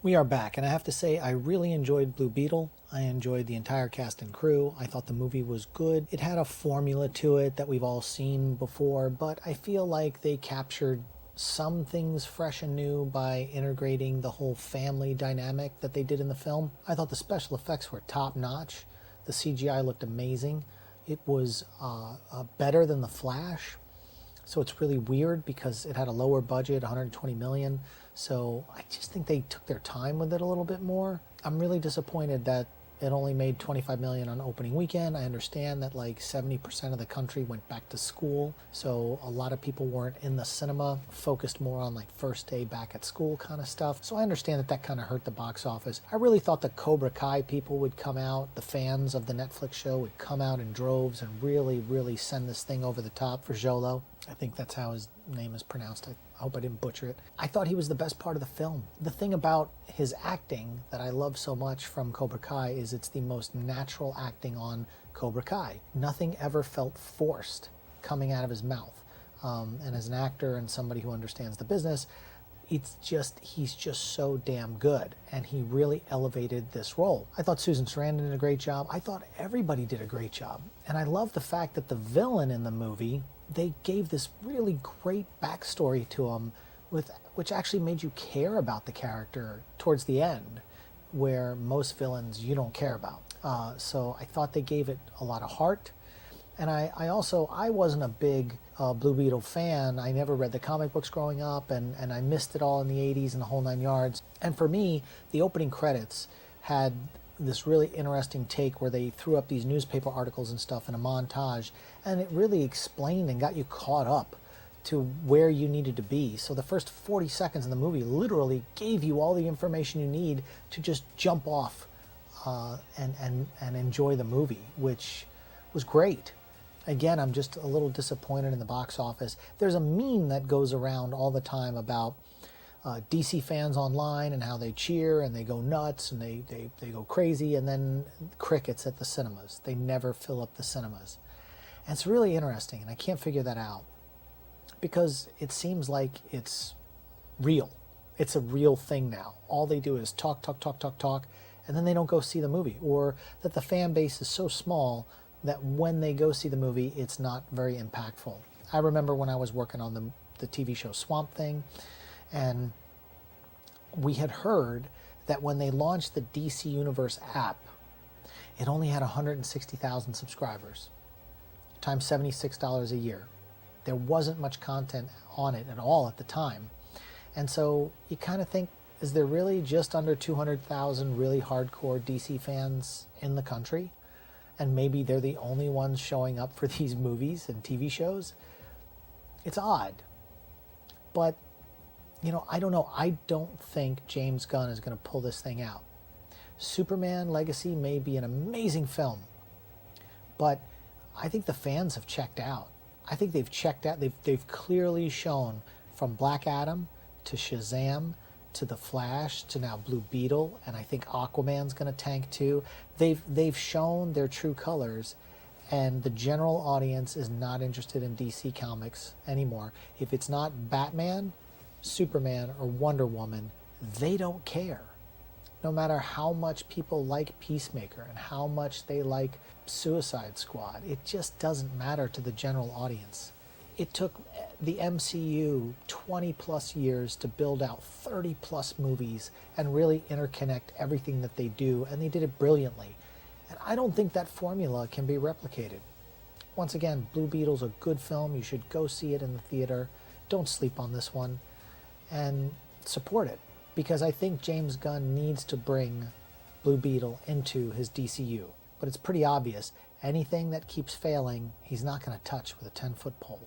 We are back, and I have to say, I really enjoyed Blue Beetle. I enjoyed the entire cast and crew. I thought the movie was good. It had a formula to it that we've all seen before, but I feel like they captured some things fresh and new by integrating the whole family dynamic that they did in the film. I thought the special effects were top notch. The CGI looked amazing. It was better than The Flash. So it's really weird because it had a lower budget, 120 million. So I just think they took their time with it a little bit more. I'm really disappointed that it only made 25 million on opening weekend. I understand that like 70% of the country went back to school, so a lot of people weren't in the cinema, focused more on like first day back at school kind of stuff. So I understand that that kind of hurt the box office. I really thought the Cobra Kai people would come out, the fans of the Netflix show would come out in droves and really send this thing over the top for Xolo. I think that's how his name is pronounced. I hope I didn't butcher it. I thought he was the best part of the film. The thing about his acting that I love so much from Cobra Kai is it's the most natural acting on Cobra Kai. Nothing ever felt forced coming out of his mouth. And as an actor and somebody who understands the business, he's just so damn good, and he really elevated this role. I thought Susan Sarandon did a great job. I thought everybody did a great job. And I love the fact that the villain in the movie, they gave this really great backstory to him, which actually made you care about the character towards the end, where most villains you don't care about. So I thought they gave it a lot of heart. And I wasn't a big Blue Beetle fan. I never read the comic books growing up, and I missed it all in the 80s and the whole nine yards. And for me, the opening credits had this really interesting take where they threw up these newspaper articles and stuff in a montage, and it really explained and got you caught up to where you needed to be. So the first 40 seconds in the movie literally gave you all the information you need to just jump off and enjoy the movie, which was great. Again, I'm just a little disappointed in the box office. There's a meme that goes around all the time about DC fans online and how they cheer and they go nuts and they go crazy, and then crickets at the cinemas. They never fill up the cinemas. And it's really interesting, and I can't figure that out because it seems like it's real. It's a real thing now. All they do is talk, and then they don't go see the movie, or that the fan base is so small that when they go see the movie, it's not very impactful. I remember when I was working on the TV show Swamp Thing, and we had heard that when they launched the DC Universe app, it only had 160,000 subscribers, times $76 a year. There wasn't much content on it at all at the time. And so you kind of think, is there really just under 200,000 really hardcore DC fans in the country? And maybe they're the only ones showing up for these movies and TV shows? It's odd. But, I don't know. I don't think James Gunn is going to pull this thing out. Superman Legacy may be an amazing film, but I think the fans have checked out. I think they've checked out. They've clearly shown, from Black Adam to Shazam to The Flash to now Blue Beetle, and I think Aquaman's going to tank too. They've shown their true colors, and the general audience is not interested in DC comics anymore. If it's not Batman, Superman, or Wonder Woman, they don't care. No matter how much people like Peacemaker and how much they like Suicide Squad, it just doesn't matter to the general audience. It took the MCU 20 plus years to build out 30 plus movies and really interconnect everything that they do, and they did it brilliantly. And I don't think that formula can be replicated. Once again, Blue Beetle's a good film. You should go see it in the theater. Don't sleep on this one, and support it, because I think James Gunn needs to bring Blue Beetle into his DCU. But it's pretty obvious, anything that keeps failing, he's not going to touch with a 10-foot pole.